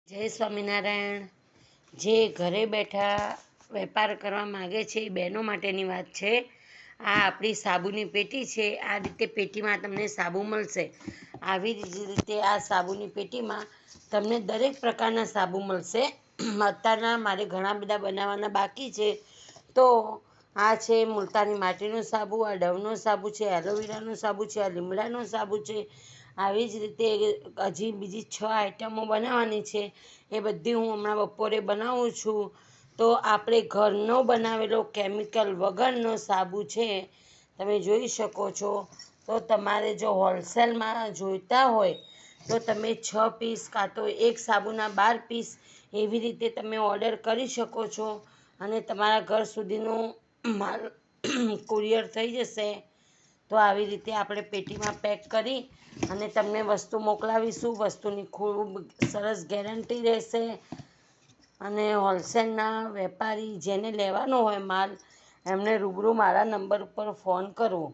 જય સ્વામિનારાયણ। જે ઘરે બેઠા વેપાર કરવા માગે છે એ બહેનો માટેની વાત છે। આ આપણી સાબુની પેટી છે। આ રીતે પેટીમાં તમને સાબુ મળશે। આવી જ રીતે આ સાબુની પેટીમાં તમને દરેક પ્રકારના સાબુ મળશે। અત્યારના મારે ઘણા બધા બનાવવાના બાકી છે। તો આ છે મુલતાની માટીનો સાબુ, આ ડવનો સાબુ છે, એલોવેરાનો સાબુ છે, આ લીમડાનો સાબુ છે। આવી જ રીતે હજી બીજી 6 આઈટમો બનાવવાની છે। એ બધી હું હમણાં બપોરે બનાવું છું। તો આપણે ઘરનો બનાવેલો કેમિકલ વગરનો સાબુ છે, તમે જોઈ શકો છો। તો તમારે જો હોલસેલમાં જોઈતા હોય તો તમે 6 પીસ કાં તો એક સાબુના 12 પીસ એવી રીતે તમે ઓર્ડર કરી શકો છો અને તમારા ઘર સુધીનું માલ કુરિયર થઈ જશે। તો આવી રીતે આપણે પેટીમાં પેક કરી અને તમને વસ્તુ મોકલાવીશું। વસ્તુની ખૂબ સરસ ગેરંટી રહેશે અને હોલસેલના વેપારી જેને લેવાનો હોય માલ એમને રૂબરૂ મારા નંબર ઉપર ફોન કરવો।